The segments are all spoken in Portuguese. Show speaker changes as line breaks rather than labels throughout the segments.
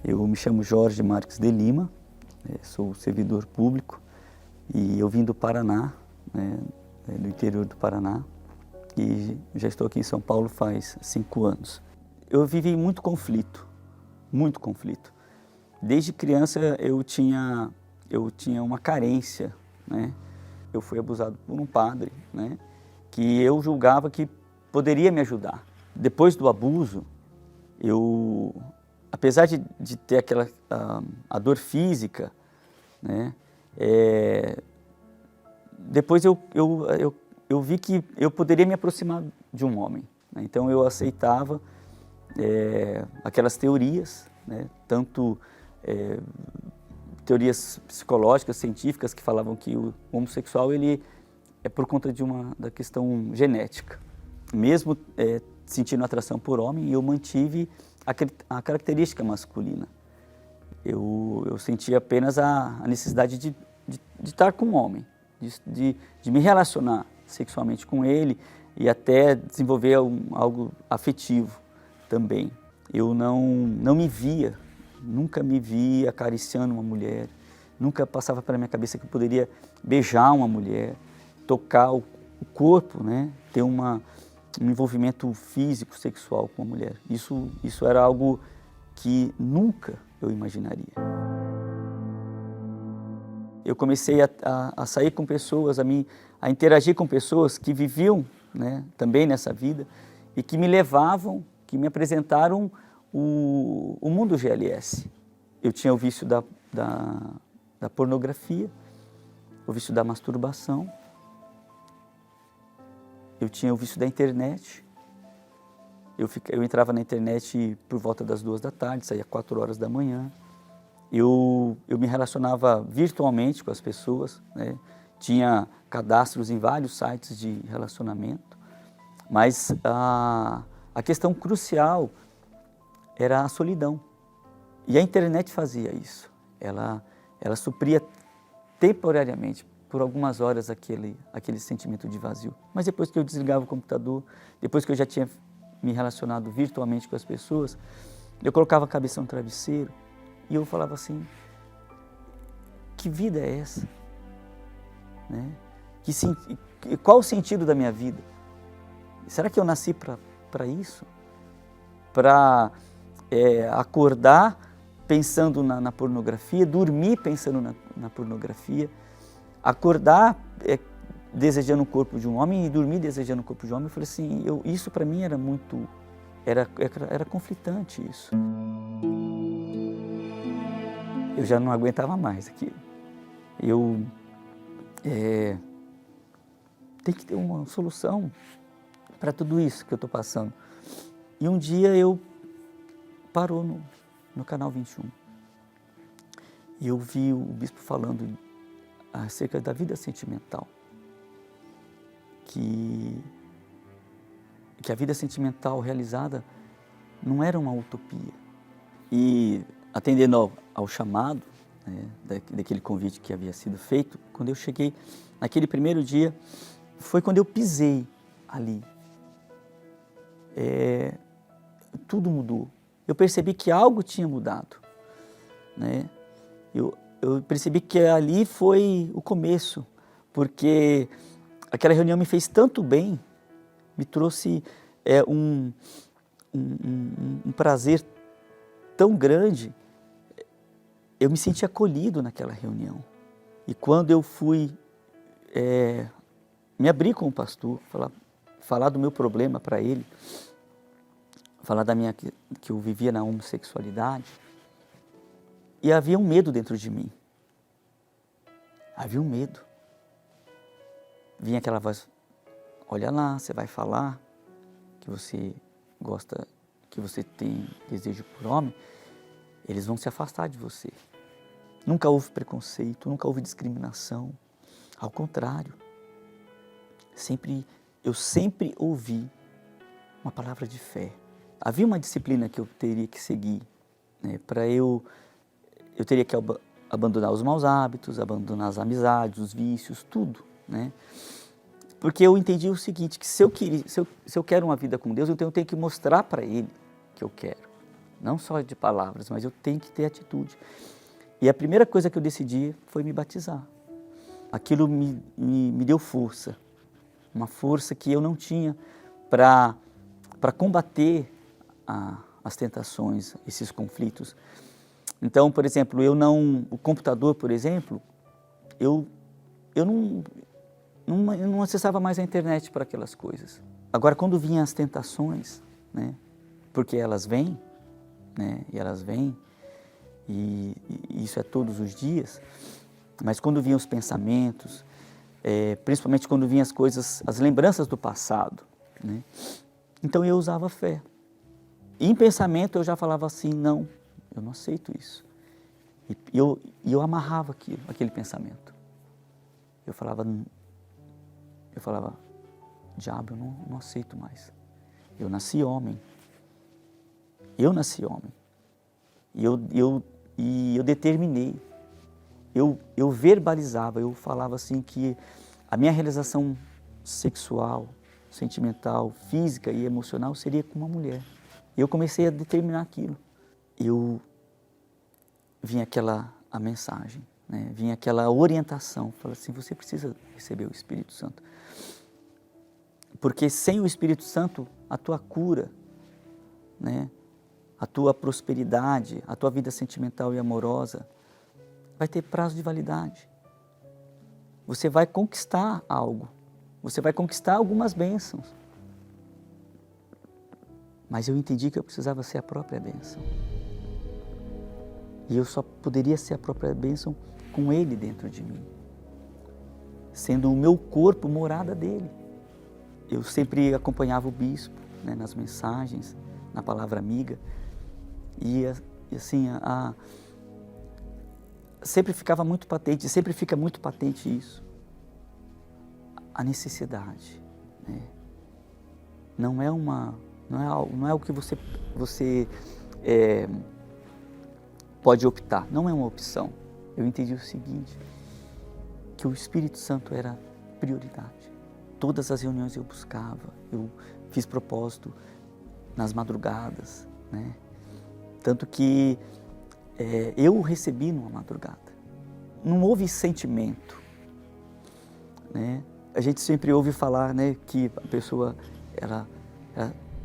Eu me chamo Jorge Marques de Lima, sou servidor público e eu vim do Paraná, né, do interior do Paraná, e já estou aqui em São Paulo faz 5 anos. Eu vivi muito conflito, muito conflito. Desde criança eu tinha uma carência, né? Eu fui abusado por um padre, né, que eu julgava que poderia me ajudar. Depois do abuso, apesar de ter a dor física, né, depois eu vi que eu poderia me aproximar de um homem, né? Então eu aceitava aquelas teorias, né, tanto teorias psicológicas, científicas, que falavam que o homossexual ele é por conta da questão genética. Mesmo sentindo atração por homem, eu mantive a característica masculina. Eu sentia apenas a necessidade de estar com um homem, de me relacionar sexualmente com ele e até desenvolver algo afetivo também. Eu não me via, nunca me vi acariciando uma mulher, nunca passava pela minha cabeça que eu poderia beijar uma mulher, tocar o corpo, né? Ter um envolvimento físico, sexual com uma mulher. Isso era algo que nunca eu imaginaria. Eu comecei a sair com pessoas, a interagir com pessoas que viviam, né, também nessa vida e que me levavam, que me apresentaram o mundo GLS. Eu tinha o vício da pornografia, o vício da masturbação, eu tinha o vício da internet. Eu entrava na internet por volta das 2 da tarde, saía 4 horas da manhã. Eu me relacionava virtualmente com as pessoas, né? Tinha cadastros em vários sites de relacionamento, mas a questão crucial era a solidão. E a internet fazia isso. Ela supria temporariamente, por algumas horas, aquele sentimento de vazio. Mas depois que eu desligava o computador, depois que eu já tinha me relacionado virtualmente com as pessoas, eu colocava a cabeça no travesseiro e eu falava assim: que vida é essa? Né? Qual o sentido da minha vida? Será que eu nasci para isso? Para acordar pensando na pornografia, dormir pensando na pornografia, acordar desejando o corpo de um homem e dormir desejando o corpo de um homem? Eu falei assim, isso para mim era muito, era conflitante isso. Eu já não aguentava mais aquilo. Tem que ter uma solução para tudo isso que eu estou passando. E um dia parou no Canal 21. E eu vi o bispo falando acerca da vida sentimental. Que a vida sentimental realizada não era uma utopia. E atendendo ao chamado, né, daquele convite que havia sido feito, quando eu cheguei, naquele primeiro dia, foi quando eu pisei ali. Tudo mudou. Eu percebi que algo tinha mudado, né? Eu percebi que ali foi o começo, porque aquela reunião me fez tanto bem, me trouxe um prazer tão grande. Eu me senti acolhido naquela reunião. E quando eu fui me abrir com o pastor, falar do meu problema para ele, falar que eu vivia na homossexualidade, e havia um medo dentro de mim. Havia um medo. Vinha aquela voz: olha lá, você vai falar que você gosta, que você tem desejo por homem, eles vão se afastar de você. Nunca houve preconceito, nunca houve discriminação. Ao contrário, eu sempre ouvi uma palavra de fé. Havia uma disciplina que eu teria que seguir, né? Eu teria que abandonar os maus hábitos, abandonar as amizades, os vícios, tudo, né? Porque eu entendi o seguinte, que se eu quero uma vida com Deus, então eu tenho que mostrar para Ele que eu quero, não só de palavras, mas eu tenho que ter atitude. E a primeira coisa que eu decidi foi me batizar. Aquilo me deu força, uma força que eu não tinha para combater as tentações, esses conflitos. Então, por exemplo, o computador, por exemplo, eu não acessava mais a internet para aquelas coisas. Agora, quando vinham as tentações, né, porque elas vêm, né, e isso é todos os dias, mas quando vinham os pensamentos, principalmente quando vinham as coisas, as lembranças do passado, né, então eu usava a fé. E em pensamento eu já falava assim, não, eu não aceito isso. E eu amarrava aquele pensamento. Eu falava, diabo, eu não aceito mais. Eu nasci homem. E eu determinei. Eu verbalizava, eu falava assim que a minha realização sexual, sentimental, física e emocional seria com uma mulher. Eu comecei a determinar aquilo. Vinha a mensagem, né? Vinha aquela orientação, falava assim, você precisa receber o Espírito Santo. Porque sem o Espírito Santo, a tua cura, né? A tua prosperidade, a tua vida sentimental e amorosa vai ter prazo de validade. Você vai conquistar algo, você vai conquistar algumas bênçãos. Mas eu entendi que eu precisava ser a própria bênção. E eu só poderia ser a própria bênção com Ele dentro de mim, sendo o meu corpo morada dele. Eu sempre acompanhava o bispo, né, nas mensagens, na palavra amiga, e assim, sempre ficava muito patente, sempre fica muito patente isso, a necessidade, né? Não é o que você pode optar, não é uma opção. Eu entendi o seguinte, que o Espírito Santo era prioridade. Todas as reuniões eu buscava, eu fiz propósito nas madrugadas, né? Tanto que eu o recebi numa madrugada. Não houve sentimento, né? A gente sempre ouve falar, né, que a pessoa,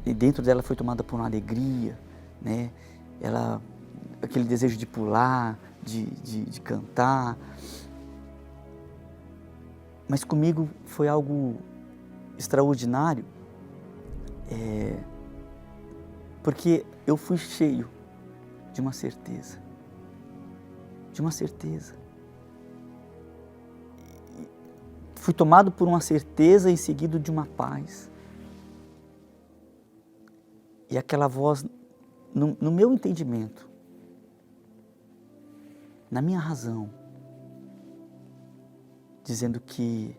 e dentro dela foi tomada por uma alegria, né? Aquele desejo de pular, de cantar. Mas comigo foi algo extraordinário, porque eu fui cheio de uma certeza. Fui tomado por uma certeza e seguido de uma paz. E aquela voz, no meu entendimento, na minha razão, dizendo que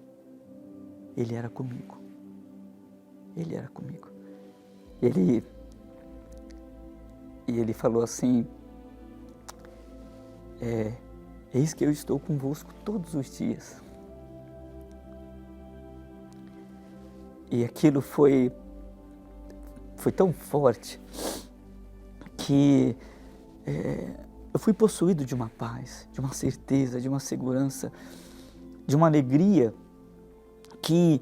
Ele era comigo. Ele era comigo. E Ele falou assim, eis que eu estou convosco todos os dias. E aquilo foi tão forte que eu fui possuído de uma paz, de uma certeza, de uma segurança, de uma alegria que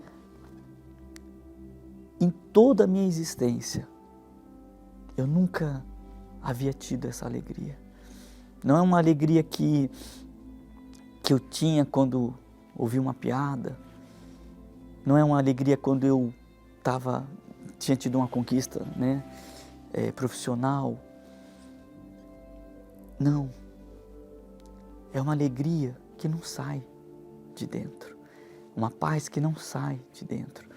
em toda a minha existência eu nunca havia tido essa alegria. Não é uma alegria que eu tinha quando ouvi uma piada, não é uma alegria quando eu tinha tido uma conquista, né, profissional. Não, é uma alegria que não sai de dentro, uma paz que não sai de dentro,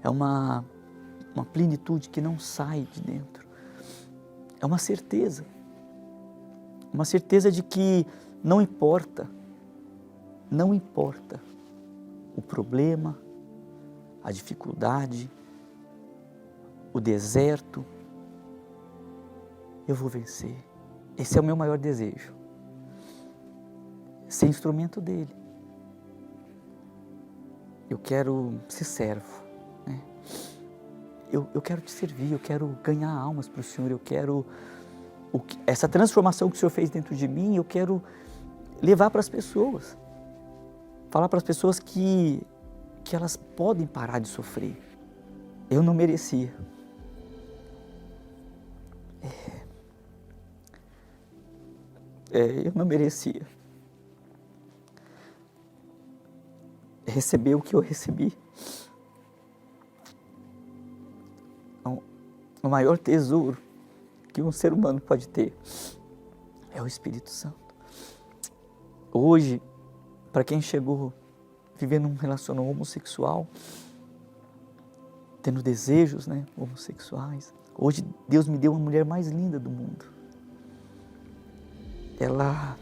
é uma plenitude que não sai de dentro, é uma certeza de que não importa o problema, a dificuldade, o deserto, eu vou vencer. Esse é o meu maior desejo, ser instrumento dele. Eu quero ser servo, né? Eu quero te servir, eu quero ganhar almas para o Senhor, eu quero essa transformação que o Senhor fez dentro de mim, eu quero levar para as pessoas. Falar para as pessoas que elas podem parar de sofrer. Eu não merecia. Eu não merecia receber o que eu recebi. O maior tesouro que um ser humano pode ter é o Espírito Santo. Hoje, para quem chegou vivendo um relacionamento homossexual, tendo desejos, né, homossexuais, hoje Deus me deu a mulher mais linda do mundo. Ela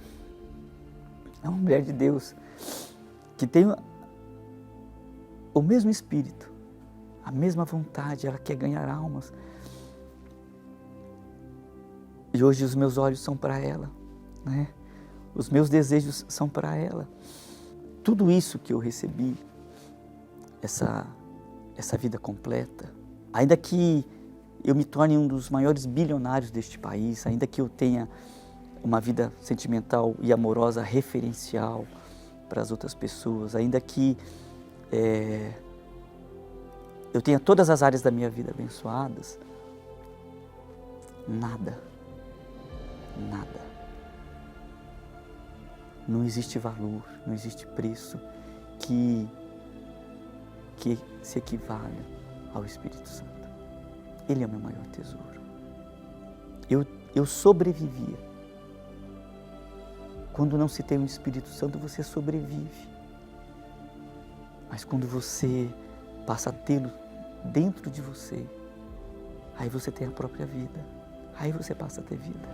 é uma mulher de Deus que tem o mesmo espírito, a mesma vontade, ela quer ganhar almas. E hoje os meus olhos são para ela, né? Os meus desejos são para ela. Tudo isso que eu recebi, essa vida completa, ainda que eu me torne um dos maiores bilionários deste país, ainda que eu tenha uma vida sentimental e amorosa referencial para as outras pessoas, ainda que eu tenha todas as áreas da minha vida abençoadas, nada, não existe valor, não existe preço que se equivalha ao Espírito Santo. Ele é o meu maior tesouro. Eu sobrevivia. Quando não se tem o Espírito Santo, você sobrevive. Mas quando você passa a tê-lo dentro de você, aí você tem a própria vida. Aí você passa a ter vida.